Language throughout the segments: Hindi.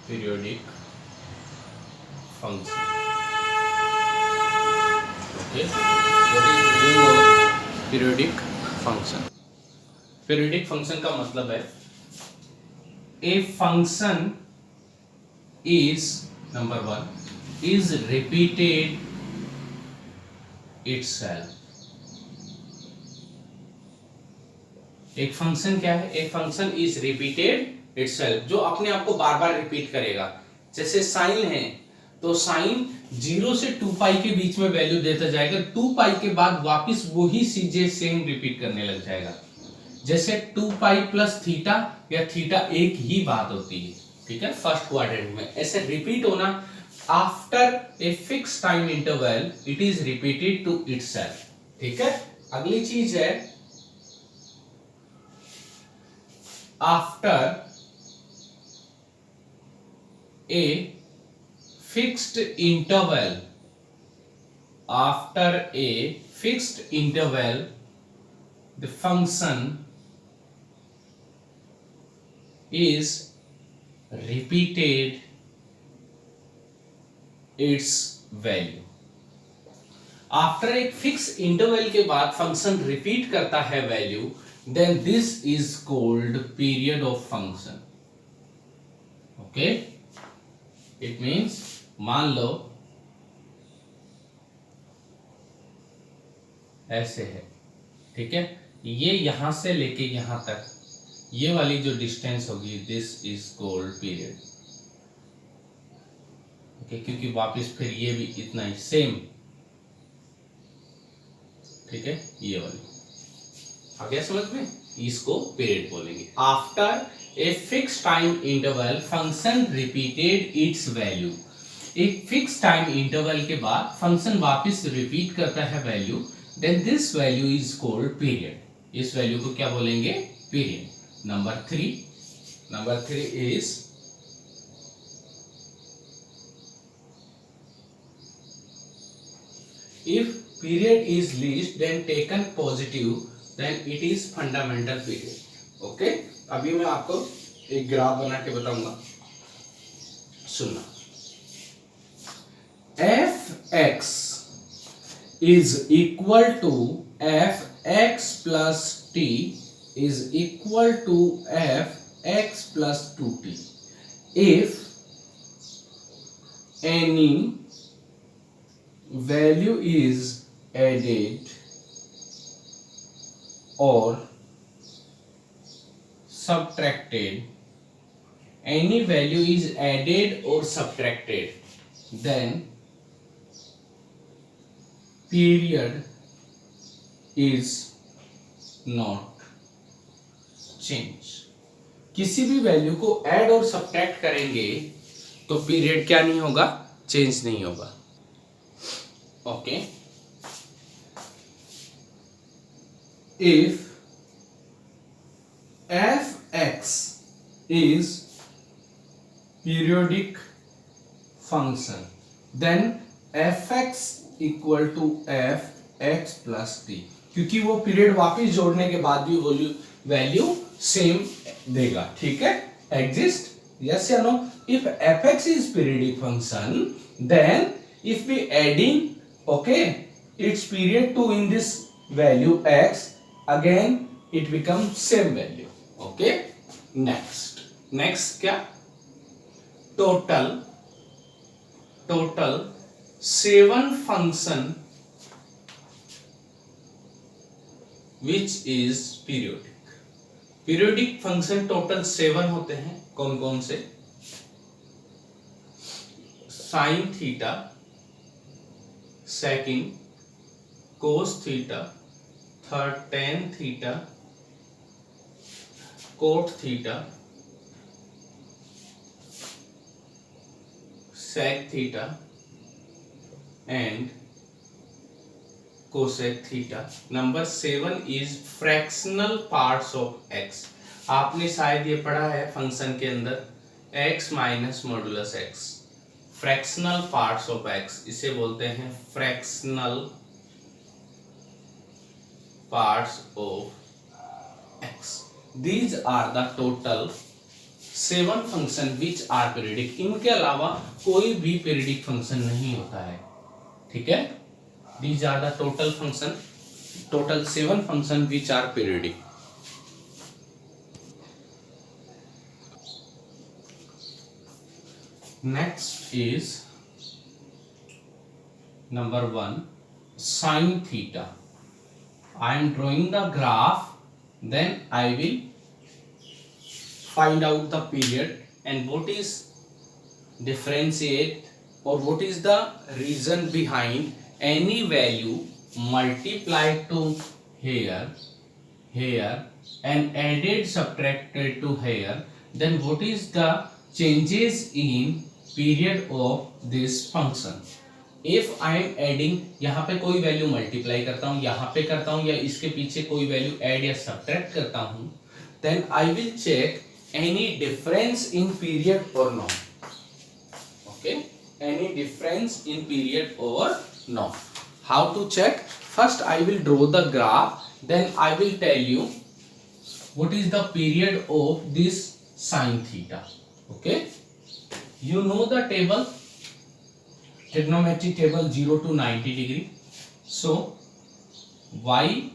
periodic function. Okay, what is meaning of periodic function? Periodic function का मतलब है a function is number one is repeated itself. एक फंक्शन क्या है? एक फंक्शन इज रिपीटेड इटसेल्फ, जो अपने आप को बार बार रिपीट करेगा। जैसे साइन है तो साइन 0 से 2 पाई के बीच में वैल्यू देता जाएगा, 2 पाई के बाद वापस वही चीजें सेम रिपीट करने लग जाएगा। जैसे 2 पाई प्लस थीटा या थीटा एक ही बात होती है, ठीक है, फर्स्ट क्वाड्रेंट में। ऐसे रिपीट होना after a fix time interval it is repeated to itself, ठीक है। अगली चीज है after a fixed interval, after a fixed interval the function is repeated its value. After एक फिक्स इंटरवल के बाद फंक्शन रिपीट करता है value, then this is called period of function. Okay, it means मान लो ऐसे है, ठीक है, ये यहां से लेके यहां तक ये वाली जो डिस्टेंस होगी this is called period. Okay, क्योंकि वापस फिर ये भी इतना ही सेम, ठीक है, ये वाली आ गया समझ में, इसको पीरियड बोलेंगे। After a fix time interval function repeated its value, एक फिक्स टाइम इंटरवल के बाद फंक्शन वापस रिपीट करता है value, then this value is called period. इस वैल्यू को क्या बोलेंगे? Period. Number three is if period is least then taken positive then it is fundamental period. Okay, अभी मैं आपको एक ग्राफ बना के बताऊंगा, सुनना। f(x) is equal to f(x plus t is equal to f(x plus 2t) if any value is added or subtracted, any value is added or subtracted, then period is not change. किसी भी वैल्यू को ऐड और सब्ट्रैक्ट करेंगे तो पीरियड क्या नहीं होगा? चेंज नहीं होगा। Okay, if f(x) is periodic function then f(x) equal to f(x plus t, क्योंकि वो पीरियड वापस जोड़ने के बाद भी वैल्यू सेम देगा, ठीक है, एग्जिस्ट, यस या no. If f(x) is periodic function then if we adding okay its period to in this value x, again it becomes same value. Okay, next क्या? total 7 function which is periodic function total 7 होते हैं। कौन कौन से? Sine theta, second cos theta, third tan theta, cot theta, sec theta and cosec theta. Number 7 is fractional parts of x. आपने शायद ये पढ़ा है फंक्शन के अंदर x minus modulus x, fractional parts of x, इसे बोलते हैं fractional parts of x. These are the total 7 function which are periodic, इनके अलावा कोई भी पीरियडिक फंक्शन नहीं होता है, ठीक है। These are the total function, total 7 function which are periodic. Next is number 1 sin theta. I am drawing the graph, then I will find out the period and what is differentiate or what is the reason behind any value multiplied to here and added subtracted to here, then what is the changes in period of this function. If I am adding, यहाँ पे कोई वैल्यू मल्टीप्लाई करता हूँ, यहाँ पे करता हूँ, या इसके पीछे कोई वैल्यू ऐड या सब्ट्रैक्ट करता हूँ, then I will check any difference in period or not. Okay, any difference in period or not. How to check? First I will draw the graph, then I will tell you what is the period of this sine theta. Okay, you know the table, trigonometric table 0 to 90 degree. So y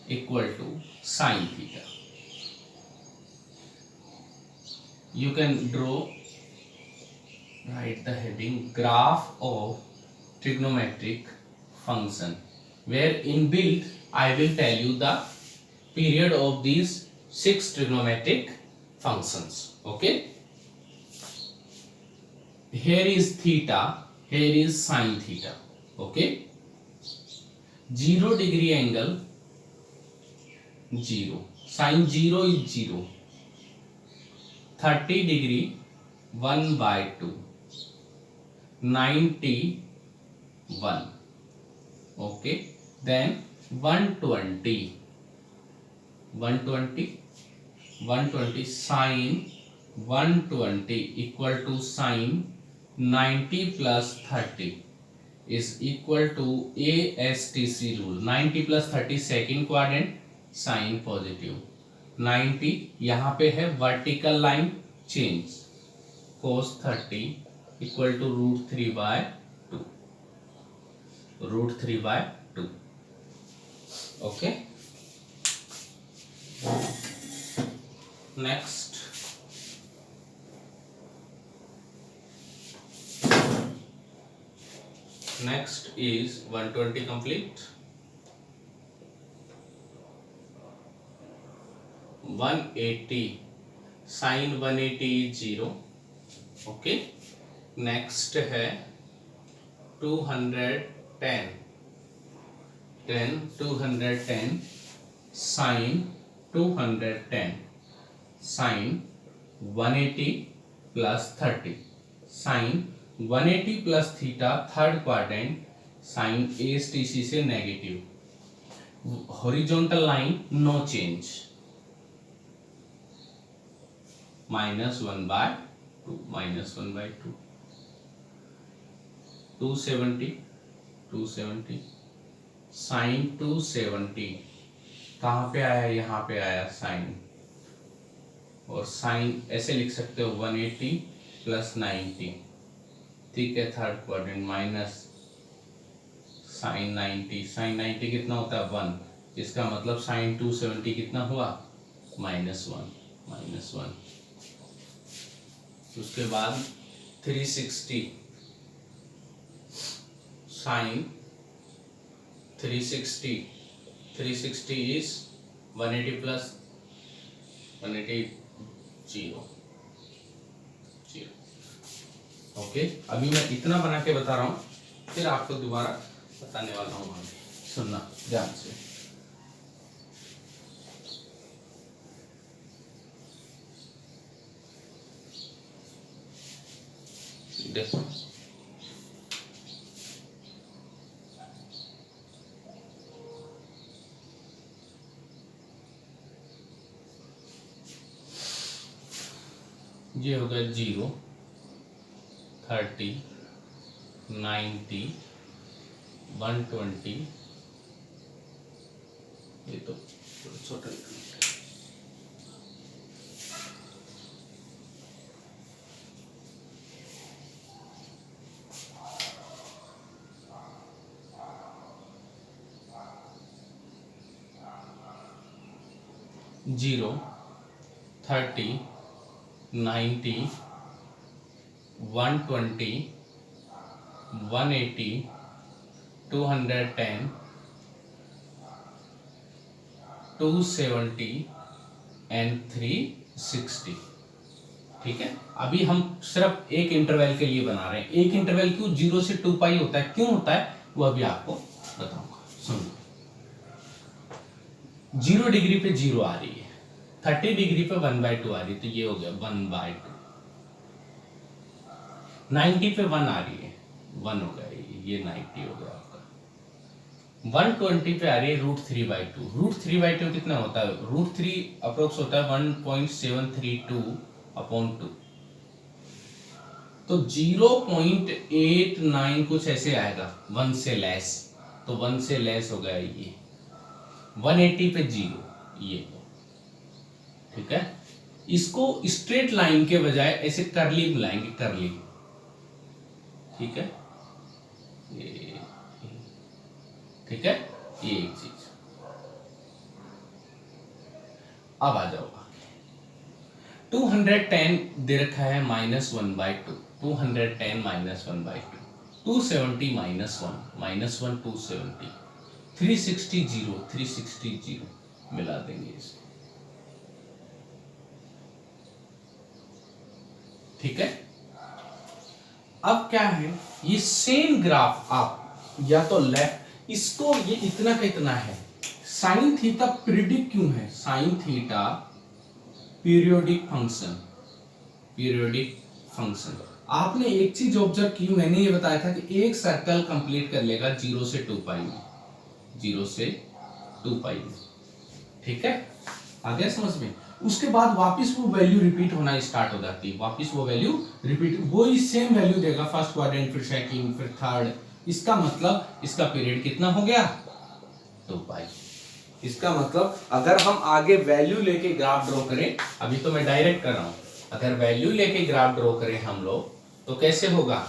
equal to sin theta. You can draw, write the heading graph of trigonometric function, where inbuilt I will tell you the period of these 6 trigonometric functions. Okay, here is theta, here is sin theta. Okay, 0 degree angle 0, sin 0 is 0, 30 degree 1 by 2, 90 1. Okay, then 120 sin 120 equal to sin 90 plus 30 is equal to ASTC rule. 90 plus 30 second quadrant, sine positive, 90 यहाँ पे है vertical line change, cos 30 equal to √3 by 2, √3 by 2. Okay, next is 120 complete. 180 sin 180 is 0. Okay, next है 210 sin 210 sin 180 plus 30 sin 180 plus theta third quadrant, sine ASTC से negative, horizontal line no change, -1 by 2, -1 by 2, 270 sine 270 कहाँ पे आया? यहाँ पे आया साइन, और साइन ऐसे लिख सकते हो 180 plus 90, ठीक है, third quadrant, minus sine 90, sine 90 कितना होता है 1, इसका मतलब साइन 270 कितना हुआ? -1। उसके बाद 360 साइन 360 इज 180 plus 180 0। ओके, अभी मैं इतना बना के बता रहा हूँ, फिर आपको दोबारा बताने वाला हूँ, आगे सुनना ध्यान से। देखो, ये हो गया 0, 30, 90, 120, ये तो छोटा 0, 30, 90, 120, 180, 210, 270 एंड 360। ठीक है, अभी हम सिर्फ एक इंटरवल के लिए बना रहे हैं। एक इंटरवल क्यों 0 से 2 पाई होता है, क्यों होता है वो अभी आपको बताऊंगा। सुनो, 0 डिग्री पे 0 आ रही है, 30 डिग्री पे 1/2 आ रही है, तो ये हो गया 1/2। 90 पे 1 आ रही है, 1 हो गया, ये 90 हो गया आपका। 120 पे आ रही है √3/2। √3/2 कितना होता है? √3 अप्रोक्स होता है 1.732/2। तो 0.89 कुछ ऐसे आएगा, 1 से लेस, तो 1 से लेस हो गया ये। 180 पे 0, ये। ठीक है, इसको स्ट्रेट लाइन के बजाय ऐसे कर्ली बुलाएंगे, कर्ली। ठीक है, ये, ठीक है, ये एक चीज। अब आ जाओ, 210 दे रखा है -1/2, 210 -1/2, 270 -1, -1 270, 360 0, 360 0 मिला देंगे इसको। ठीक है, अब क्या है, ये सेम ग्राफ आप या तो लेफ्ट, इसको ये इतना का इतना है। साइन थीटा पीरियडिक क्यों है? Sine theta periodic function, periodic function. आपने एक चीज ऑब्जर्व की, मैंने ये बताया था कि एक सर्कल कंप्लीट कर लेगा 0 से 2 पाई में, 0 से 2 पाई में। ठीक है, आ गया समझ में? उसके बाद वापस वो वैल्यू रिपीट होना स्टार्ट हो जाती है, वापस वो वैल्यू रिपीट, वो ही सेम वैल्यू देगा फर्स्ट क्वाड्रेंट, फिर सेकंड, फिर थर्ड। इसका मतलब इसका पीरियड कितना हो गया? 2 पाई। इसका मतलब अगर हम आगे वैल्यू लेके ग्राफ ड्रॉ करें, अभी तो मैं डायरेक्ट कर रहा हूं, अगर वैल्यू लेके ग्राफ ड्रॉ करें हम लोग तो कैसे होगा?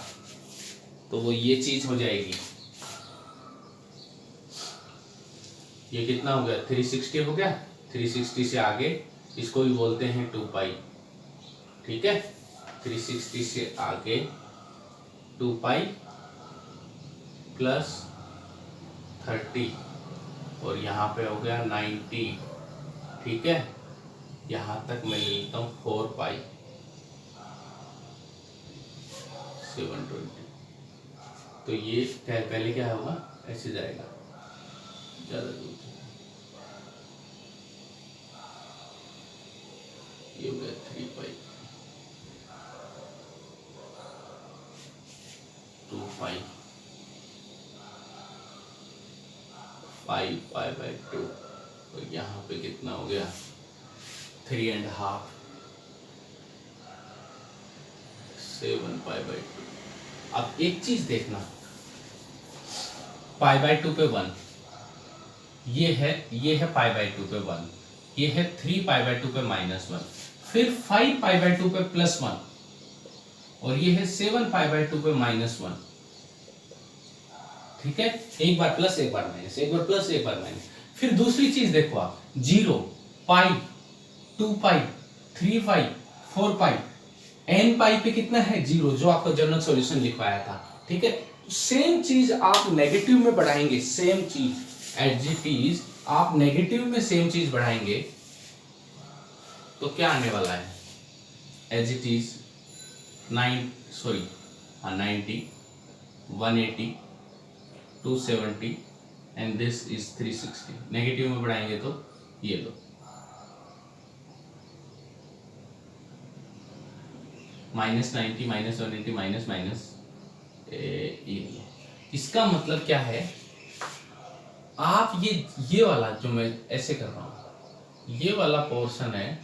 तो वो ये चीज हो जाएगी, ये कितना हो गया? 360 हो गया। 360 से आगे इसको भी बोलते हैं 2 पाई। ठीक है, 360 से आगे 2 पाई प्लस 30 और यहाँ पे हो गया 90। ठीक है, यहाँ तक मैं लेता हूँ 4 पाई 720। तो ये क्या, पहले क्या होगा, ऐसे जाएगा ज़्यादा दूर, ये हो गया 3 पाई 2 पाई 5 पाई/2। तो यहाँ पे कितना हो गया? 3.5 7 पाई/2। अब एक चीज देखना, पाई/2 पे 1, ये है पाई/2 पे 1, ये है 3 पाई/2 पे -1, फिर 5 पाई/2 पे +1 और ये है 7 पाई/2 पे -1। ठीक है, एक बार प्लस एक बार माइनस, एक बार प्लस एक बार माइनस। फिर दूसरी चीज देखो आप, 0 पाई 2 पाई 3 पाई 4 पाई, n पाई पे कितना है? 0, जो आपको जनरल सॉल्यूशन लिखवाया था। ठीक है, सेम चीज आप नेगेटिव में बढ़ाएंगे, सेम चीज एज इट इज आप नेगेटिव में सेम चीज बढ़ाएंगे तो क्या आने वाला है? As it is 90, 180, 270 and this is 360। Negative में बढ़ाएंगे तो ये लो, -90 -180 माइनस इसका मतलब क्या है? आप ये वाला जो मैं ऐसे कर रहा हूं, ये वाला पोर्शन है,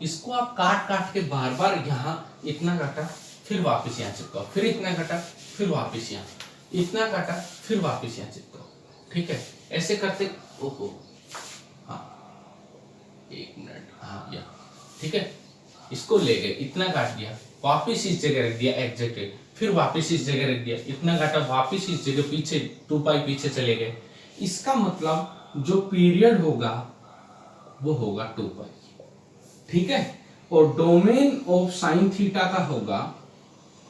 इसको आप काट काट के बार बार यहाँ इतना काटा, फिर वापस यहाँ चिपकाओ, फिर इतना काटा, फिर वापस यहाँ, इतना काटा, फिर वापस यहाँ चिपकाओ। ठीक है, ऐसे करते, ओहो, हाँ 1 मिनट, हाँ या, ठीक है, इसको ले गए, इतना काट दिया, वापस इस जगह रख दिया एग्जैक्ट, फिर वापस इस जगह रख दिया, इतना काटा, वापस इस जगह, पीछे 2 पाई पीछे चले गए। इसका मतलब जो पीरियड होगा वो होगा 2 पाई, ठीक है। और डोमेन ऑफ साइन थीटा का होगा,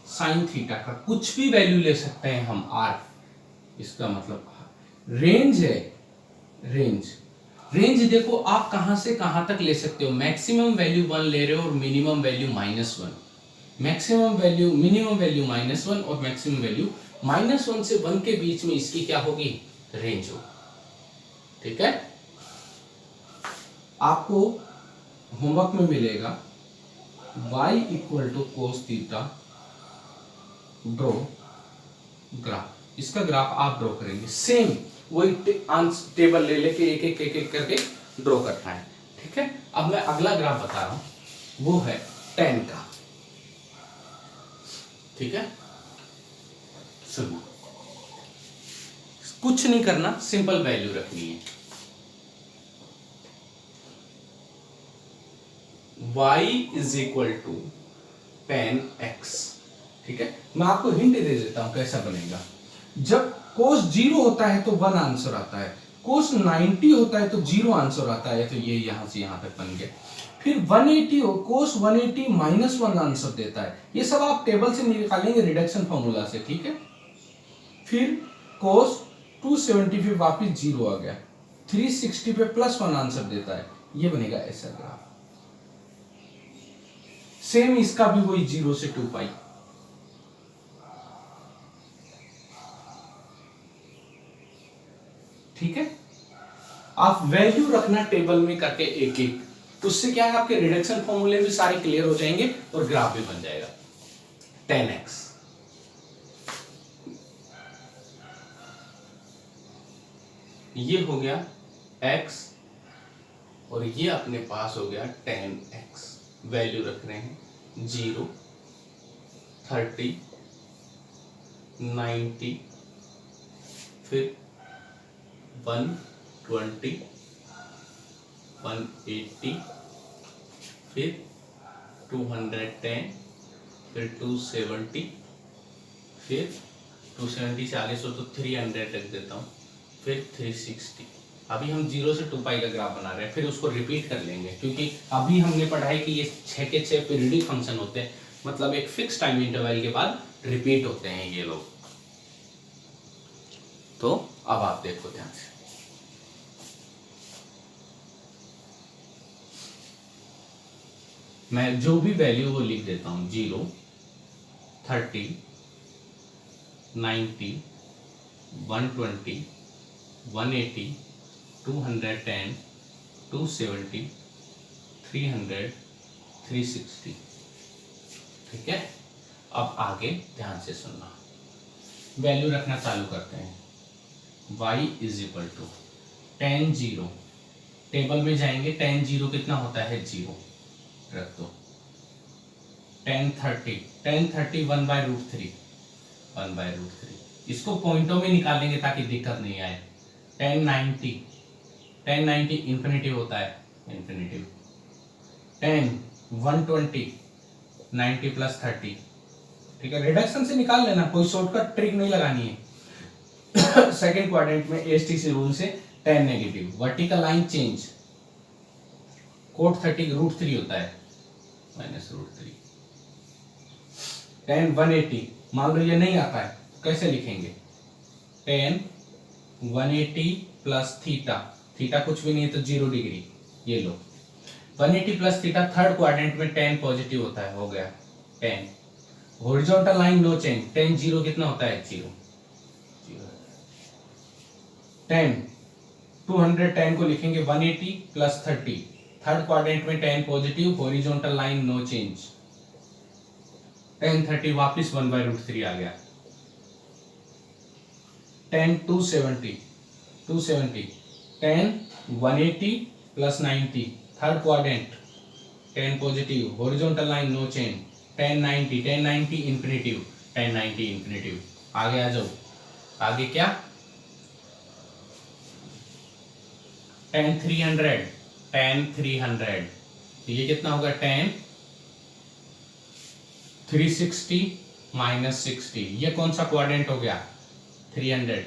साइन थीटा का कुछ भी वैल्यू ले सकते हैं हम आर, इसका मतलब रेंज है, रेंज, रेंज देखो आप कहां से कहां तक ले सकते हो, मैक्सिमम वैल्यू 1 ले रहे हो और minimum value -1, maximum value, minimum value -1 और मैक्सिमम वैल्यू -1 से 1 के बीच में इसकी क्या होगी, रेंज होगी, ठीक है। आपको होमवर्क में मिलेगा y = cos theta, draw graph, इसका ग्राफ आप ड्रॉ करेंगे, सेम वही टेबल ले लेके एक एक एक एक करके ड्रॉ करना है, ठीक है। अब मैं अगला ग्राफ बता रहा हूं, वो है tan का, ठीक है। सुनो, कुछ नहीं करना, सिंपल वैल्यू रखनी है, y = tan x, ठीक है। मैं आपको हिंट दे देता हूं कैसा बनेगा। जब cos 0 होता है तो 1 आंसर आता है, cos 90 होता है तो 0 आंसर आता है, तो ये यहां से यहां तक बन गया। फिर 180 हो, cos 180 -1 आंसर देता है, ये सब आप टेबल से निकालेंगे रिडक्शन फॉर्मूला से, ठीक है। फिर cos 270 पे वापिस 0 आ गया, 360 पे +1 आंसर देता है, ये बनेगा ऐसा ग्राफ। सेम इसका भी वही 0 से 2 पाई, ठीक है। आप वैल्यू रखना टेबल में करके एक एक, तो उससे क्या है, आपके रिडक्शन फॉर्मूले भी सारे क्लियर हो जाएंगे और ग्राफ भी बन जाएगा। 10x, ये हो गया x और ये अपने पास हो गया 10x, वैल्यू रख रहे हैं 0, 30, 90, फिर 120, 180, फिर 210, फिर 270, फिर 270 से आगे सो तो 300 रख देता हूँ, फिर 360। अभी हम 0 से 2 पाई का ग्राफ बना रहे हैं, फिर उसको रिपीट कर लेंगे, क्योंकि अभी हमने पढ़ा है कि ये 6 के 6 पीरियडिक फंक्शन होते हैं, मतलब एक फिक्स टाइम इंटरवल के बाद रिपीट होते हैं ये लोग। तो अब आप देखो ध्यान से, मैं जो भी वैल्यू वो लिख देता हूं, 0, 30, 90, 120, 180, 210, 270, 300, 360, ठीक है। अब आगे ध्यान से सुनना, वैल्यू रखना चालू करते हैं। y = tan 0, टेबल में जाएंगे, tan 0 कितना होता है, 0 रख दो। tan 30, 1/√3, 1/√3, इसको पॉइंटों में निकालेंगे ताकि दिक्कत नहीं आए। tan 90 इंफिनिटिव होता है, इंफिनिटिव। tan 120, 90 + 30, ठीक है। रिडक्शन से निकाल लेना, कोई शॉर्टकट ट्रिक नहीं लगानी है। सेकेंड क्वाड्रेंट में एसटीसी रूल से tan negative, vertical line change, cot 30 √3 होता है, -√3। tan 180, मान लो ये नहीं आता है, कैसे लिखेंगे, tan 180 + थीटा, थीटा कुछ भी नहीं है तो 0 डिग्री, ये लो 180 + थीटा, थर्ड क्वाड्रेंट में tan पॉजिटिव होता है, हो गया tan। Horizontal line no change, tan 0 कितना होता है, 0। tan 210 को लिखेंगे 180 + 30, थर्ड क्वाड्रेंट में tan positive, horizontal line no change, tan 30 वापस 1/√3 आ गया। tan 270, tan 180 + 90, third quadrant, tan positive, horizontal line no change, tan 90 infinitive, tan 90 infinitive. आगे आ जाओ, आगे क्या, tan 300, तो ये कितना होगा, tan 360 - 60, ये कौन सा क्वाड्रेंट हो गया, 300,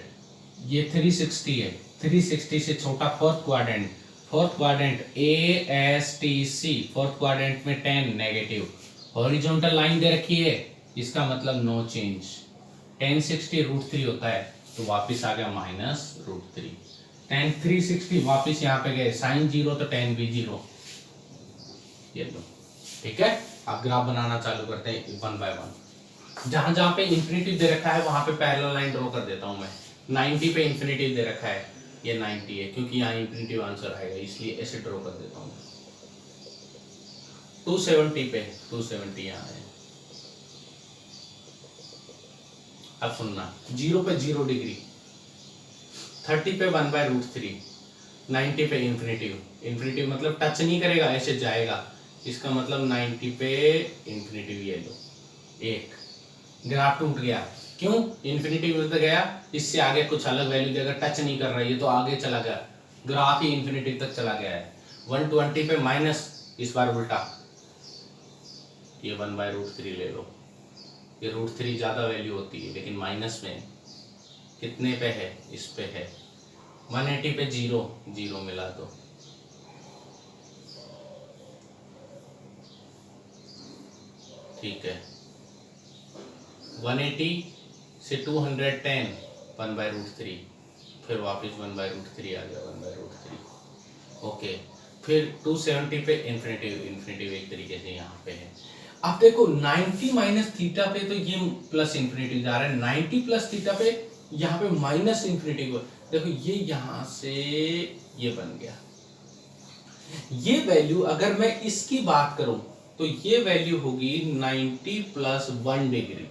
ये 360 है, 360 से छोटा fourth quadrant, fourth quadrant ASTC, fourth quadrant में 10 नेगेटिव, हॉरिजॉन्टल लाइन दे रखी है, इसका मतलब नो चेंज। 10 60 √3 होता है, तो वापस आ गया -√3। 10 360 वापस यहाँ पे गए, साइन 0 तो 10 भी 0। ये लो, ठीक है। अब ग्राफ बनाना चालू करते हैं 1 बाय 1। जहां जहां पे इंफिनिटी दे रखा है वहां पे पैरेलल लाइन ड्रॉ कर देता हूं मैं। 90 पे इंफिनिटी दे रखा है, ये 90 है क्योंकि यहाँ इंफिनिटी आंसर आएगा, इसलिए ऐसे ड्रॉ कर देता हूँ। 270 पे 270 यहाँ है। अब सुनना, 0 पे 0 डिग्री, 30 पे 1/√3, 90 पे इंफिनिटी मतलब टच नहीं करेगा, ऐसे जाएगा, इसका मतलब 90 पे इंफिनिटी। ये लो, एक ग्राफ टूट गया, क्यों? इंफिनिटी में गया, इससे आगे कुछ अलग वैल्यू देगा, टच नहीं कर रहा है, ये तो आगे चला गया, ग्राफ ही इंफिनिटी तक चला गया है। 120 पे माइनस, इस बार उल्टा, ये 1/√3 ले लो, ये √3 ज्यादा वैल्यू होती है, लेकिन माइनस में कितने पे है? इस पे है। 180 पे 0 मिला दो, ठीक है। 180 से 210 1/√3, फिर वापस 1/√3 आ गया, 1/√3। ओके, फिर 270 पे इंफिनिटी एक तरीके से यहाँ पे है। अब देखो 90 माइनस थीटा पे तो ये प्लस इंफिनिटी जा रहा है, 90 प्लस थीटा पे यहाँ पे माइनस इंफिनिटी। देखो ये यहाँ से ये बन गया। ये वैल्यू अगर मैं इसकी बात करूं तो ये वैल्यू होगी 90 प्लस 1 डिग्री।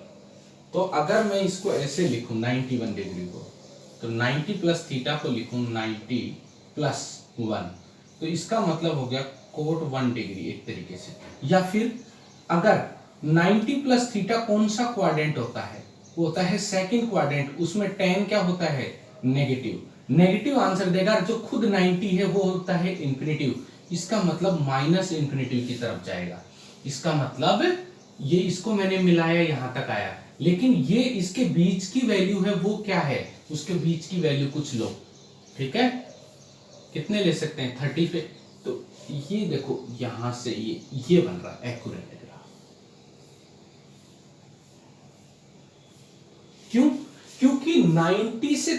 तो अगर मैं इसको ऐसे लिखूं 91 डिग्री को, तो 90 प्लस थीटा को लिखूं 90 प्लस 1, तो इसका मतलब हो गया कोट 1 डिग्री एक तरीके से। या फिर अगर 90 प्लस थीटा कौन सा क्वाड्रेंट होता है? वो होता है सेकंड क्वाड्रेंट, उसमें tan क्या होता है? नेगेटिव आंसर देगा। जो खुद 90 है वो होता है इंफिनिटिव, इसका मतलब माइनस इंफिनिटिव की तरफ जाएगा। इसका मतलब ये इसको मैंने मिलाया, यहां तक आया, लेकिन ये इसके बीच की वैल्यू है, वो क्या है? उसके बीच की वैल्यू कुछ लो, ठीक है। कितने ले सकते हैं? 30 पे। तो ये देखो यहां से ये बन रहा है एक्यूरेट ग्राफ। क्यों? क्योंकि 90 से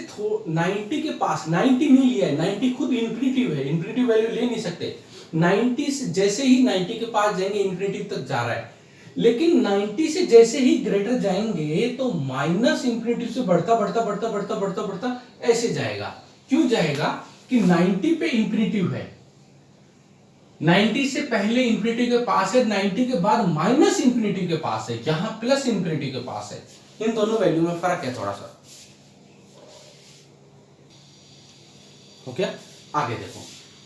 90 के पास 90 नहीं लिया है, 90 खुद इंफिनिटिव है, इंफिनिटिव वैल्यू ले नहीं सकते। 90 से जैसे ही 90 के पास जाएंगे इंफिनिटिव तक जा रहा है, लेकिन 90 से जैसे ही ग्रेटर जाएंगे तो माइनस इंफिनिटिव से बढ़ता बढ़ता बढ़ता बढ़ता बढ़ता बढ़ता ऐसे जाएगा। क्यों जाएगा? कि 90 पे इंफिनिटिव है, 90 से पहले इंफिनिटी के पास है, 90 के बाद माइनस इंफिनिटी के पास है, यहां प्लस इंफिनिटी के पास है। इन दोनों वैल्यू में फर्क है थोड़ा सा। ओके, आगे देखो।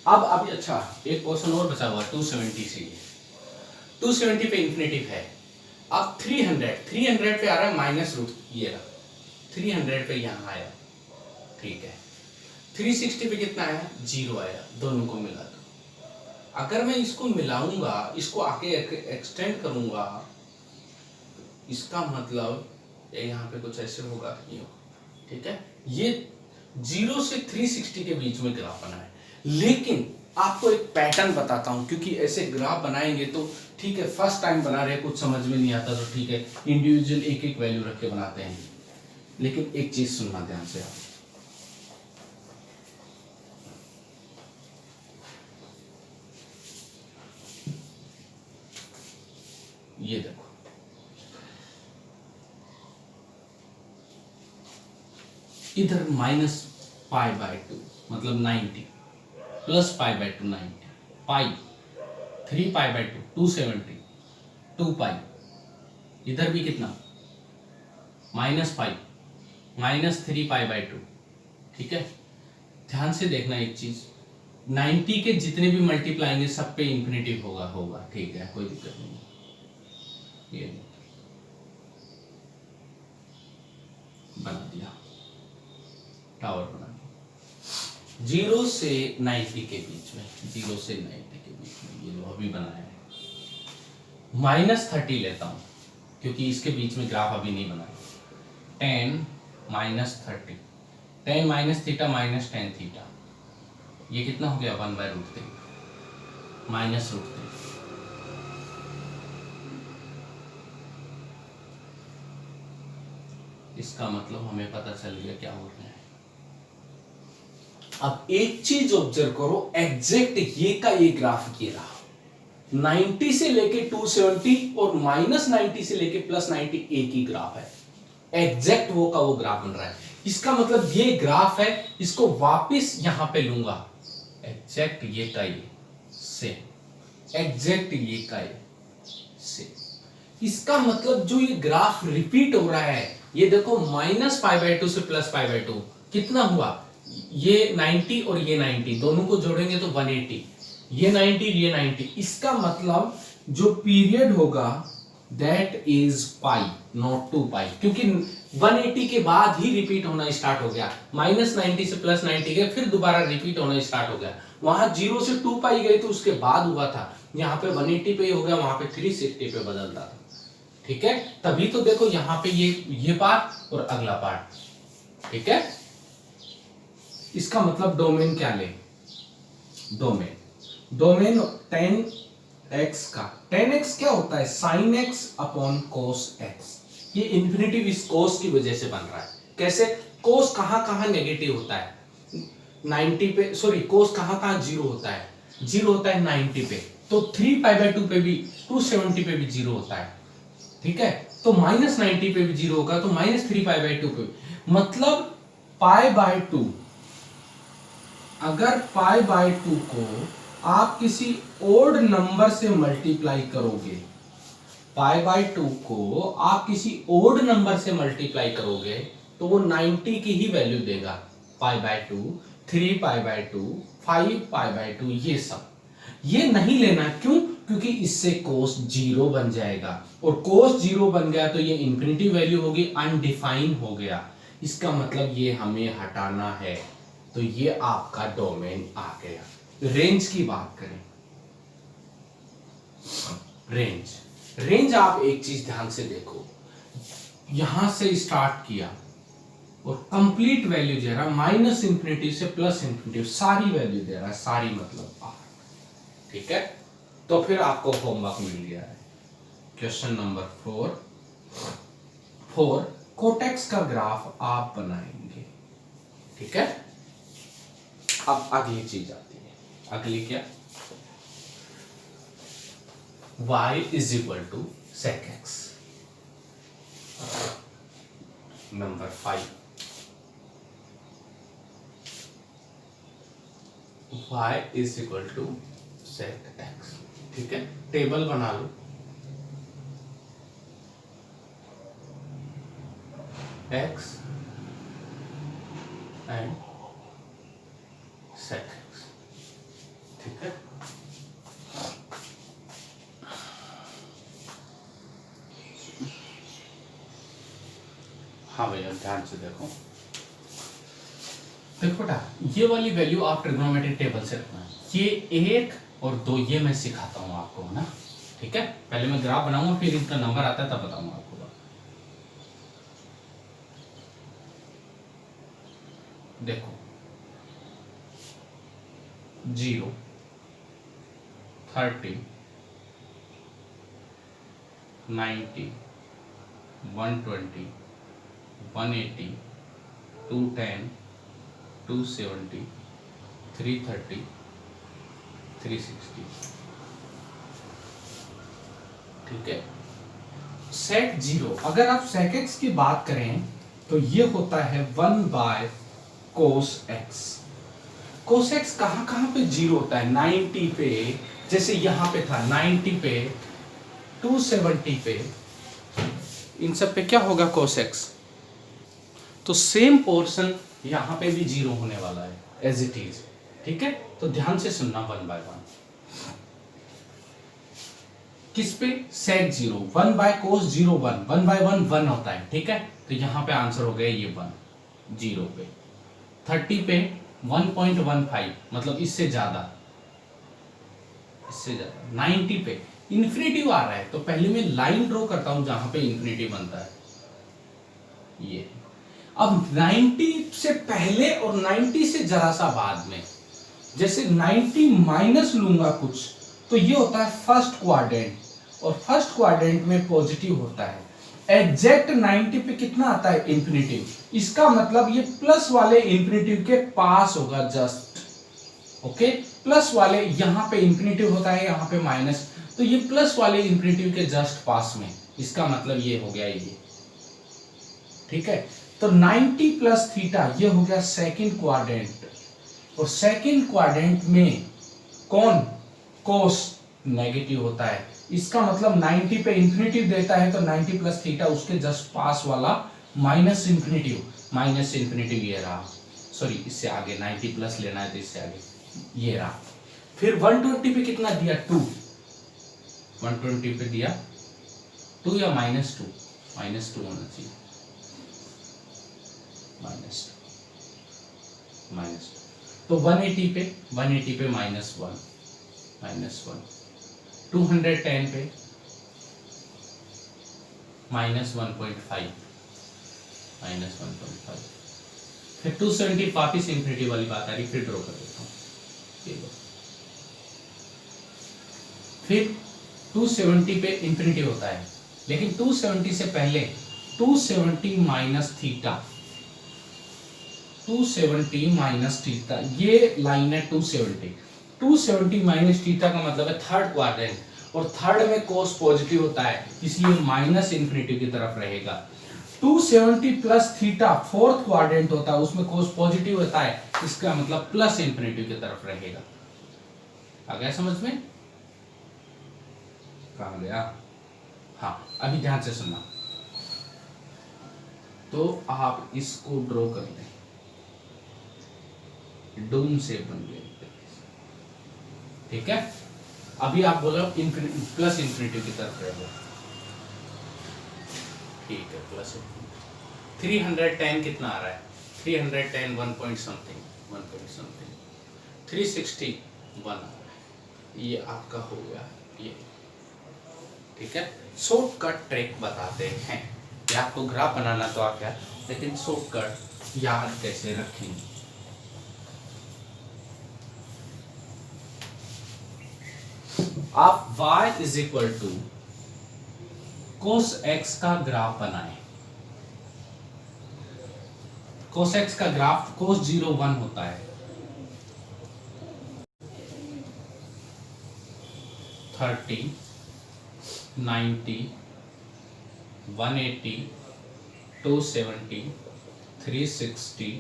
अब अभी अच्छा एक क्वेश्चन और बचा हुआ 270 से। 270 पे इंफिनिटिव है। अब 300 पे आ रहा है माइनस रूट, ये रहा 300 पे यहां आया, ठीक है। 360 पे कितना आया? 0 आया। दोनों को मिला दो। अगर मैं इसको मिलाऊंगा, इसको आके एक्सटेंड करूंगा, इसका मतलब यहाँ पे कुछ ऐसे होगा, ये ठीक है। ये 0 से 360 के बीच में ग्राफ बना है, लेकिन आपको एक पैटर्न बताता हूं, क्योंकि ऐसे ग्राफ बनाएंगे तो ठीक है, फर्स्ट टाइम बना रहे, कुछ समझ में नहीं आता तो ठीक है, इंडिविजुअल एक एक वैल्यू रख के बनाते हैं। लेकिन एक चीज सुनना ध्यान से आप, ये देखो, इधर -π/2 मतलब 90 प्लस π/2 90, पाई 3π/2 270 2π, इधर भी कितना -π -3π/2, ठीक है। ध्यान से देखना एक चीज, 90 के जितने भी मल्टीप्लाई आएंगे सब पे इंफिनिटिव होगा, ठीक है, कोई दिक्कत नहीं। ये बना दिया, टावर बना दिया। 0 से 90 के बीच में, 0 से 90 के बीच में, ये लो अभी बनाया है। -30 लेता हूं क्योंकि इसके बीच में ग्राफ अभी नहीं बनाया। 10 -30, tan - थीटा -tan थीटा, ये कितना हो गया 1/√3 -√3। इसका मतलब हमें पता चल गया क्या हो रहा है। अब एक चीज ऑब्जर्व करो, एग्जैक्ट ये का ये ग्राफ ये रहा, 90 से लेके 270 और -90 से लेके +90 एक ही ग्राफ है, एग्जैक्ट वो का वो ग्राफ बन रहा है। इसका मतलब ये ग्राफ है, इसको वापस यहां पे लूंगा, एग्जैक्ट ये का ये से, एग्जैक्ट ये का ये से। इसका मतलब जो ये ग्राफ रिपीट हो रहा है, ये देखो -π/2 से +π/2 कितना हुआ, ये 90 और ये 90 दोनों को जोड़ेंगे तो 180, ये 90 ये 90। इसका मतलब जो पीरियड होगा दैट इज पाई नॉट 2π, क्योंकि 180 के बाद ही रिपीट होना स्टार्ट हो गया, -90 से +90 गए फिर दोबारा रिपीट होना स्टार्ट हो गया। वहां 0 से 2π गए तो उसके बाद हुआ था, यहाँ पे 180 पे हो गया, वहां पे 360 पे बदलता था। ठीक है, तभी तो देखो यहाँ पे ये पार्ट और अगला पार्ट। ठीक है, इसका मतलब डोमेन क्या ले, डोमेन 10x का 10x क्या होता है, sin x upon cos x। ये इंफिनिटिव इस cos की वजह से बन रहा है। कैसे, cos कहां नेगेटिव होता है 90 पे, सॉरी cos कहां 0 होता है, 0 होता है 90 पे, तो 3π/2 पे भी 270 पे भी 0 होता है। ठीक है, तो -90 पे भी 0 होगा, तो -3π/2 पे, मतलब π/2, अगर π/2 को आप किसी ओड नंबर से मल्टीप्लाई करोगे, π/2 को आप किसी ओड नंबर से मल्टीप्लाई करोगे तो वो 90 की ही वैल्यू देगा, π/2, 3π/2, 5π/2, ये सब। ये नहीं लेना, क्यों, क्योंकि इससे cos 0 बन जाएगा, और cos 0 बन गया तो ये इंफिनिटी वैल्यू होगी, अनडिफाइन हो गया। इसका मतलब ये हमें हटाना है, तो ये आपका डोमेन आ गया। रेंज की बात करें, रेंज आप एक चीज ध्यान से देखो, यहां से स्टार्ट किया और कंप्लीट वैल्यू दे रहा, -∞ से +∞, सारी वैल्यू दे रहा है, सारी मतलब R। ठीक है, तो फिर आपको होमवर्क मिल गया है। क्वेश्चन नंबर 4 कोटेक्स का ग्राफ आप बनाएंगे। ठीक है, अब अगली चीज आती है, अगली क्या, y = sec x। Number 5 y = sec x। ठीक है, टेबल बना लो, x एंड sec x। ठीक है, हाँ भैया ध्यान से देखो बेटा, ये वाली वैल्यू आप ट्रिग्नोमेट्रिक टेबल से रखना है, ये 1 और 2 ये मैं सिखाता हूं आपको, है ना। ठीक है, पहले मैं ग्राफ बनाऊंगा, फिर इनका नंबर आता है तब बताऊंगा आपको। देखो 0, 30, 90, 120, 180, 210, 270, 330, 360। ठीक है, सेक 0, अगर आप सेक x की बात करें तो ये होता है 1/cos x। cos x कहां पे 0 होता है, 90 पे, जैसे यहां पे था 90 पे, 270 पे, इन सब पे क्या होगा cos x, तो सेम पोर्शन यहां पे भी 0 होने वाला है एज इट इज। ठीक है, तो ध्यान से सुनना 1/1। किस पे, sec 0, 1/cos 0 1, 1/1 1 होता है। ठीक है, तो यहां पे आंसर हो गया ये 1, 0 पे, 30 पे 1.15, मतलब इससे ज्यादा, 90 पे इन्फिनिटिव आ रहा है, तो पहले मैं लाइन ड्रॉ करता हूं जहां पे इन्फिनिटी बनता है, ये। अब 90 से पहले और 90 से जरा सा बाद में, जैसे 90 माइनस लूंगा कुछ तो ये होता है फर्स्ट क्वाड्रेंट, और फर्स्ट क्वाड्रेंट में पॉजिटिव होता है। एग्जैक्ट 90 पे कितना आता है? इंफिनिटिव। इसका मतलब ये प्लस वाले इंफिनिटिव के पास होगा जस्ट, ओके। प्लस वाले यहां पे इंफिनिटिव होता है, यहां पे माइनस, तो ये प्लस वाले इंफिनिटिव के जस्ट पास में, इसका मतलब ये हो गया ये, ठीक है। तो 90 प्लस थीटा ये हो गया सेकंड क्वाड्रेंट, और सेकंड क्वाड्रेंट में कौन? कोस नेगेटिव होता है। इसका मतलब 90 पे इंफिनिटिव देता है तो 90 प्लस थीटा उसके जस्ट पास वाला माइनस इंफिनिटिव, माइनस इंफिनिटिव ये रहा, सॉरी इससे आगे 90 प्लस लेना है तो इससे आगे ये रहा। फिर 120 पे कितना दिया? 2। 120 पे दिया 2 या -2? -2 होना चाहिए, माइनस। तो 180 पे -1, -1, 210 पे -1.5, फिर 270 वापिस इंफिनिटी वाली बात आ रही, फिर ड्रॉ कर देता हूँ, ये लो। फिर 270 पे इंफिनिटी होता है, लेकिन 270 से पहले 270 माइनस थीटा, 270 माइनस थीटा, ये लाइन है 270 माइनस थीटा का मतलब है थर्ड क्वाड्रेंट, और थर्ड में कोस पॉजिटिव होता है इसलिए माइनस इंफिनिटी की तरफ रहेगा। 270 प्लस थीटा फोर्थ क्वाड्रेंट होता है, उसमें कोस पॉजिटिव होता है, इसका मतलब प्लस इंफिनिटी की तरफ रहेगा। आ गया समझ में? कहां गया? हाँ, अभी ध्यान से सुनना। तो आप इसको ड्रॉ कर लें, डूम से बन गए, ठीक है। अभी आप बोलो प्लस इंफिनिटी की तरफ रहेगा, ठीक है। प्लस 310 कितना आ रहा है? 310 1 पॉइंट समथिंग 361 आ रहा है, ये आपका हो गया ये, ठीक है। शॉर्टकट ट्रिक बताते हैं, ये आपको ग्राफ बनाना तो आ गया, लेकिन शॉर्टकट याद कैसे रखेंगे? आप y is equal to cos x का ग्राफ बनाएं। कोस x का ग्राफ कोस 0 1 होता है, 30 90 180 270 360,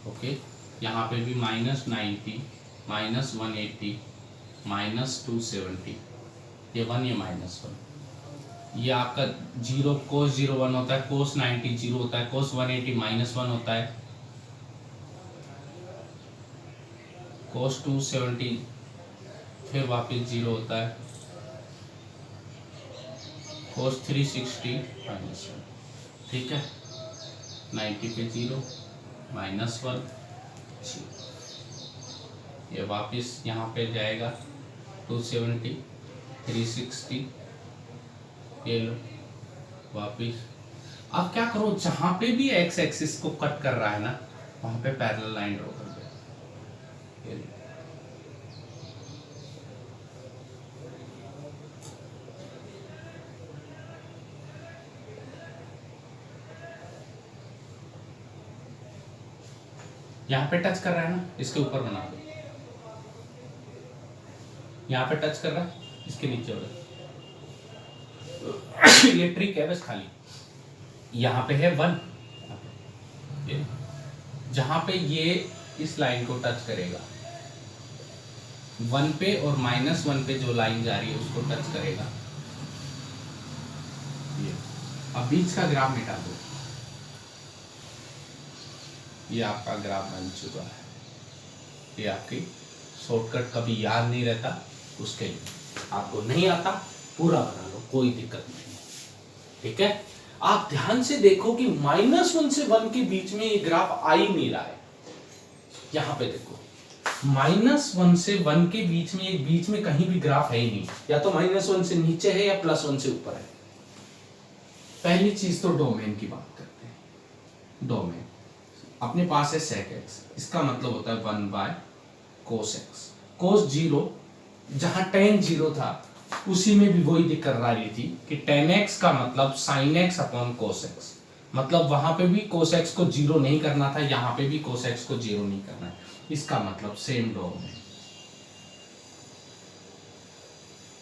ओके। यहाँ पे भी -90 -180 -270, ये 1 ये -1, ये आपका 0 कोस 0 1 होता है, कोस 90 0 होता है, कोस 180 -1 होता है, कोस 270 फिर वापस 0 होता है, कोस 360 -1, ठीक है। 90 पे 0 -1, ये वापस यहाँ पे जाएगा 270 360, ये लो वापस। अब क्या करो, जहां पे भी x एक्सिस को कट कर रहा है ना, वहां पे पैरेलल लाइन ड्रॉ कर दो, ये लो। यहाँ पे टच कर रहा है ना, इसके ऊपर बना दो, यहाँ पे टच कर रहा है, इसके नीचे हो रहा है। ये ट्रिक है बस खाली। यहाँ पे है 1, जहां पे ये इस लाइन को टच करेगा 1 पे, और -1 पे जो लाइन जा रही है उसको टच करेगा, ये। अब बीच का ग्राफ मिटा दो, ये आपका ग्राफ बन चुका है। ये आपकी शॉर्टकट कभी याद नहीं रहता, उसके लिए आपको नहीं आता पूरा बना लो, कोई दिक्कत नहीं, ठीक है। आप ध्यान से देखो कि -1 से 1 के बीच में ये ग्राफ आ ही नहीं रहा है। यहां पे देखो, -1 से 1 के बीच में, एक बीच में कहीं भी ग्राफ है ही नहीं, या तो -1 से नीचे है या +1 से ऊपर है। पहली चीज तो डोमेन की बात करते हैं, डोमेन अपने पास है sec x, इसका मतलब होता है 1 बाय cos x। cos 0 जहां tan 0 था उसी में भी वही दिक्कत आ रही थी कि tan x का मतलब sin x upon cos x, मतलब वहां पे भी cos x को 0 नहीं करना था, यहां पे भी cos x को 0 नहीं करना है। इसका मतलब सेम डॉग में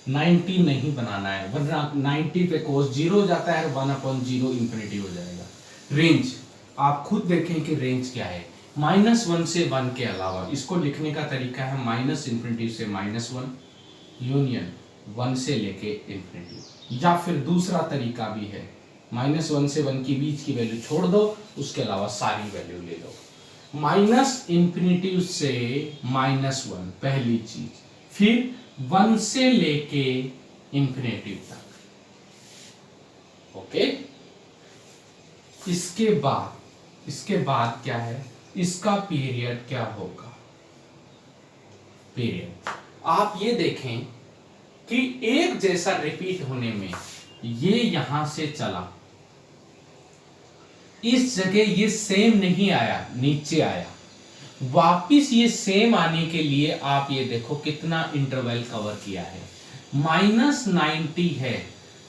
90 नहीं बनाना है, वरना 90 पे cos 0 हो जाता है, 1/0 इंफिनिटी हो जाएगा। रेंज आप खुद देखें कि रेंज क्या है, -1 से 1 के अलावा इसको लिखने का तरीका है -∞ से -1 यूनियन 1 से लेके इंफिनिटी, या फिर दूसरा तरीका भी है -1 से 1 के बीच की वैल्यू छोड़ दो, उसके अलावा सारी वैल्यू ले लो। -∞ से -1 पहली चीज, फिर 1 से लेके इंफिनिटी तक। ओके, इसके बाद क्या है, इसका पीरियड क्या होगा। पीरियड आप ये देखें कि एक जैसा रिपीट होने में ये यहां से चला, इस जगह ये सेम नहीं आया, नीचे आया, वापिस ये सेम आने के लिए आप ये देखो कितना इंटरवल कवर किया है। -90 है,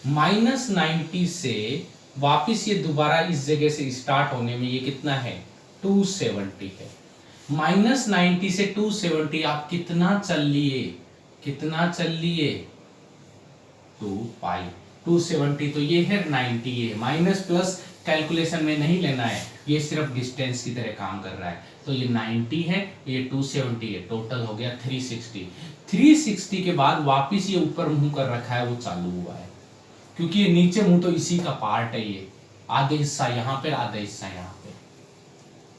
-90 से वापिस ये दोबारा इस जगह से स्टार्ट होने में ये कितना है, 270 है। -90 से 270 आप कितना चल लिए, 2 पाई, 270 तो ये है 90 है, माइनस प्लस कैलकुलेशन में नहीं लेना है, ये सिर्फ डिस्टेंस की तरह काम कर रहा है। तो ये 90 है, ये 270 है, टोटल हो गया 360। 360 के बाद वापिस ये ऊपर मुंह कर रखा है, वो चालू हुआ है, क्योंकि ये नीचे मुंह तो इसी का पार्ट है, ये आधे हिस्सा यहाँ पे, आधा हिस्सा यहाँ पे।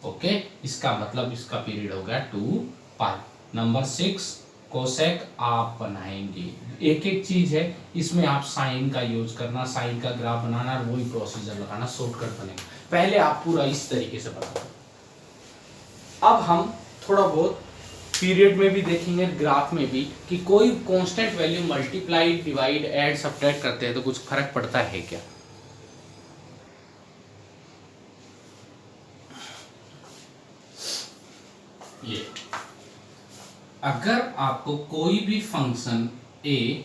ओके, इसका मतलब इसका पीरियड हो गया 2 पाई। नंबर 6 कोसेक आप बनाएंगे, एक एक चीज है इसमें आप साइन का यूज करना, साइन का ग्राफ बनाना, वही प्रोसीजर लगाना, शॉर्टकट बनेगा। पहले आप पूरा इस तरीके से बनाना। अब हम थोड़ा बहुत पीरियड में भी देखेंगे, ग्राफ में भी, कि कोई constant value multiply, divide, add, subtract करते हैं तो कुछ फर्क पड़ता है क्या। ये अगर आपको कोई भी function a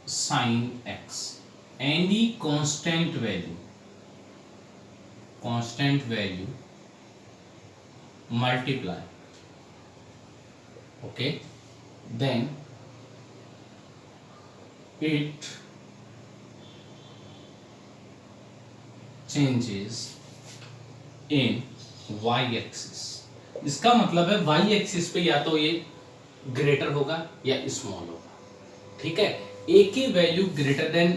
sin x any constant value multiply, okay, then it changes in y axis। इसका मतलब है y एक्सिस पे या तो ये ग्रेटर होगा या स्मॉल होगा, ठीक है। एक ही वैल्यू ग्रेटर देन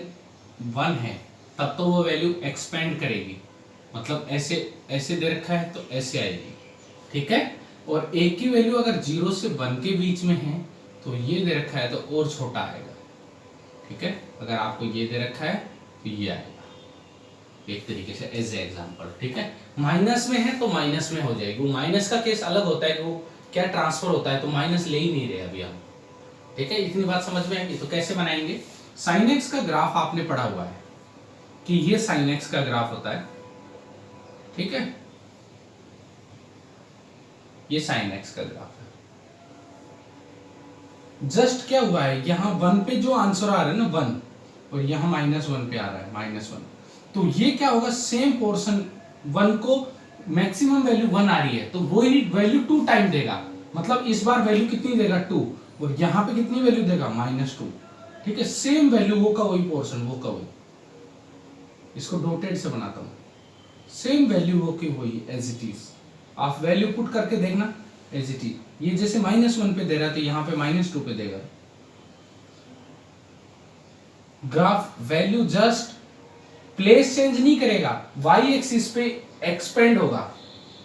1 है तब तो वो वैल्यू एक्सपेंड करेगी, मतलब ऐसे ऐसे दे रखा है तो ऐसे आएगी, ठीक है। और एक ही वैल्यू अगर 0 से 1 के बीच में है तो ये दे रखा है तो और छोटा आएगा, ठीक है। अगर आपको ये दे रखा है तो ये आएगा, एक तरीके से एज एग्जांपल, ठीक है। माइनस में है तो माइनस में हो जाएगी, माइनस का केस अलग होता है कि वो क्या ट्रांसफर होता है, तो माइनस ले ही नहीं रहे अभी हम, ठीक है। इतनी बात समझ में आएगी। तो कैसे बनाएंगे, साइन एक्स का ग्राफ आपने पढ़ा हुआ है कि ये साइन एक्स का ग्राफ होता है, ठीक है, ये साइन एक्स का ग्राफ है। जस्ट क्या हुआ है, यहां 1 पे जो आंसर आ रहा है ना 1, और यहां -1 पे आ रहा है -1, तो ये क्या होगा, सेम पोर्शन 1 को मैक्सिमम वैल्यू 1 आ रही है तो वो ही वैल्यू 2 टाइम देगा, मतलब इस बार वैल्यू कितनी देगा 2, और यहां पे कितनी वैल्यू देगा -2, ठीक है। सेम वैल्यू वो का वही पोर्शन, वो का वही, इसको डॉटेड से बनाता हूं, सेम वैल्यू वो की वही एज इट इज। आप वैल्यू पुट करके देखना एज इट इज, ये जैसे -1 पे दे रहा है तो यहाँ पे -2 पे देगा। Graph value just place change नहीं करेगा, y एक्सिस पे एक्सपेंड होगा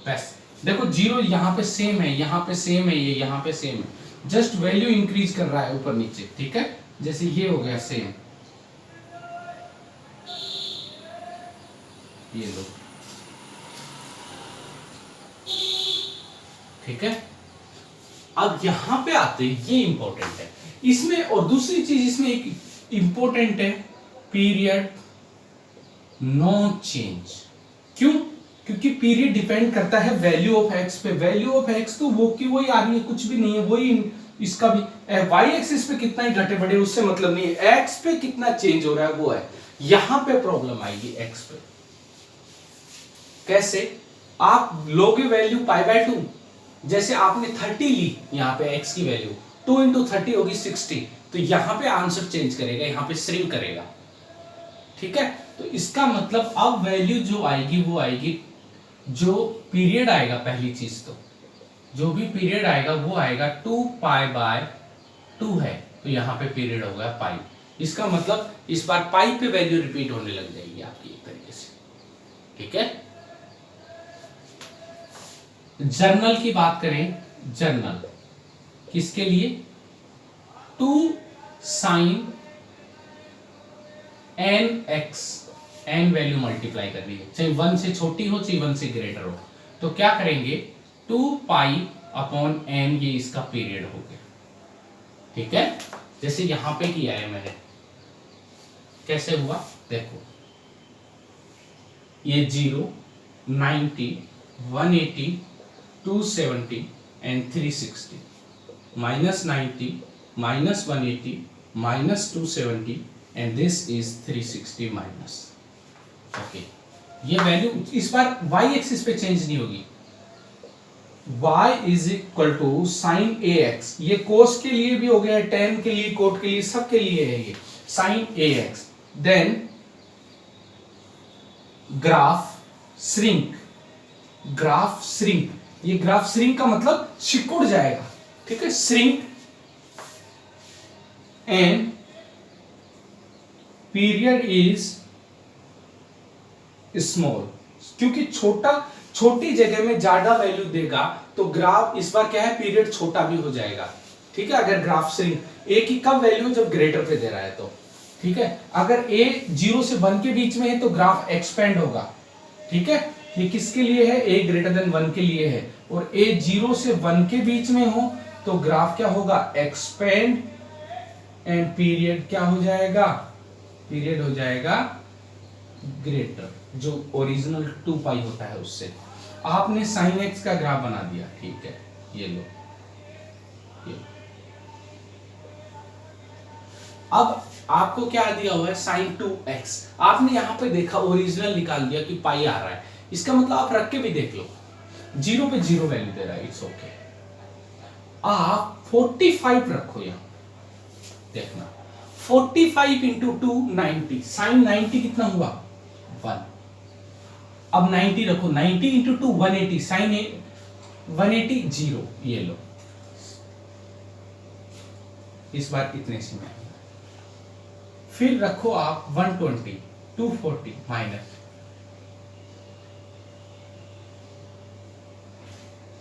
बस। देखो 0 यहाँ पे सेम है, यहाँ पे सेम है, ये यहाँ पे सेम है, जस्ट वैल्यू इंक्रीज कर रहा है ऊपर नीचे, ठीक है। जैसे ये हो गया सेम, ये लो, ठीक है। अब यहां पे आते हैं, ये इंपॉर्टेंट है इसमें, और दूसरी चीज इसमें एक इंपॉर्टेंट है, पीरियड नो चेंज। क्यों, क्योंकि पीरियड डिपेंड करता है वैल्यू ऑफ एक्स पे। वैल्यू ऑफ एक्स तो वो की वही आ रही है, कुछ भी नहीं है, वही इसका भी। वाई एक्सिस पे कितना ही घटे बढ़े उससे मतलब नहीं है, एक्स पे कितना चेंज हो रहा है वो है। यहां पे प्रॉब्लम आएगी एक्स पे। कैसे? आप लोगे वैल्यू पाई बाय 2, जैसे आपने 30 ली, यहां पे एक्स की वैल्यू 2 इंटू 30 होगी 60, तो यहां पे आंसर चेंज करेगा, यहां पे श्रिंक करेगा। ठीक है, तो इसका मतलब अब वैल्यू जो आएगी वो आएगी, जो पीरियड आएगा, पहली चीज तो जो भी पीरियड आएगा वो आएगा 2 पाई बाय 2 है, तो यहां पे पीरियड हो गया पाई। इसका मतलब इस बार पाई पे वैल्यू रिपीट होने लग जाएगी आपकी एक तरीके से। ठीक है, जर्नल की बात करें, जर्नल किसके लिए? 2 sine n x, n value multiply कर रही है, चाहे 1 से छोटी हो चाहे 1 से ग्रेटर हो, तो क्या करेंगे 2 पाई अपॉन एन, ये इसका पीरियड हो गया। ठीक है, जैसे यहां पे किया है मैंने, कैसे हुआ देखो, ये 0, 90, 180, 270 and 360, -90, -180, -270 and this is 360 minus. Okay, ये वैल्यू इस बार वाई एक्सिस पे चेंज नहीं होगी। y is equal to sine a x, ये कोस के लिए भी हो गया, टेन के लिए, कोट के लिए, सब के लिए है ये sine a x. Then graph shrink, graph shrink, ये ग्राफ श्रिंक का मतलब सिकुड़ जाएगा। ठीक है, shrink and period is small, क्योंकि छोटी जगह में ज्यादा वैल्यू देगा तो ग्राफ इस बार क्या है, पीरियड छोटा भी हो जाएगा। ठीक है, अगर ग्राफ श्रिंक, ए की कब वैल्यू जब ग्रेटर पे दे रहा है तो। ठीक है, अगर ए 0 से 1 के बीच में है तो ग्राफ एक्सपेंड होगा। ठीक है, ये किसके लिए है? ए ग्रेटर देन 1 के लिए है। और ए 0 से 1 के बीच में हो तो ग्राफ क्या होगा? एक्सपेंड एंड पीरियड क्या हो जाएगा? पीरियड हो जाएगा ग्रेटर, जो ओरिजिनल 2 पाई होता है उससे। आपने साइन एक्स का ग्राफ बना दिया। ठीक है, ये लो, ये अब आपको क्या दिया हुआ है? Sign 2x। आपने यहां पे देखा, ओरिजिनल निकाल दिया कि पाई आ रहा है, इसका मतलब आप रख के भी देख लो, 0 पे 0 वैल्यू दे रहा है, इट्स ओके। आप 45 रखो यहां, देखना 45 इंटू 2 90, साइन 90 कितना हुआ? 1। अब 90 रखो, 90 इंटू 2 180, साइन 180 0, ये लो, इस बार इतने से में। फिर रखो आप 120, 240 माइनस,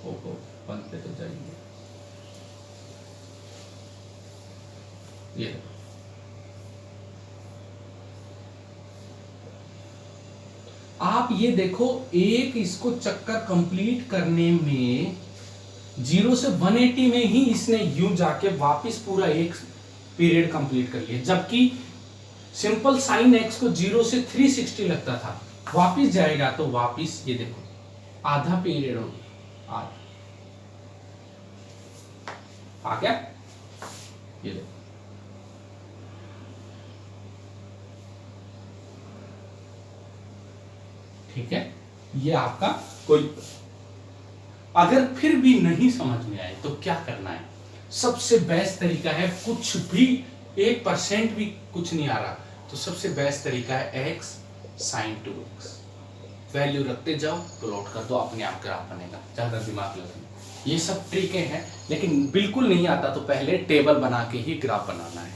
ओहो 1 पे तो जाइए, ये लो। आप ये देखो, एक इसको चक्कर कंप्लीट करने में 0 से 180 में ही इसने यूं जाके वापस पूरा एक पीरियड कंप्लीट कर लिया, जबकि सिंपल साइन एक्स को 0 से 360 लगता था। वापस जाएगा तो वापस ये देखो आधा पीरियड होगी, आ गया, ये देखो। ठीक है, ये आपका कोई, अगर फिर भी नहीं समझ में आए तो क्या करना है? सबसे बेस्ट तरीका है, कुछ भी 1% भी कुछ नहीं आ रहा तो सबसे बेस्ट तरीका है x sin 2x, वैल्यू रखते जाओ, प्लॉट कर दो, अपने आप ग्राफ बनेगा, ज्यादा दिमाग लगाना। ये सब ट्रिकें हैं, लेकिन बिल्कुल नहीं आता तो पहले टेबल बना के ही ग्राफ बनाना है।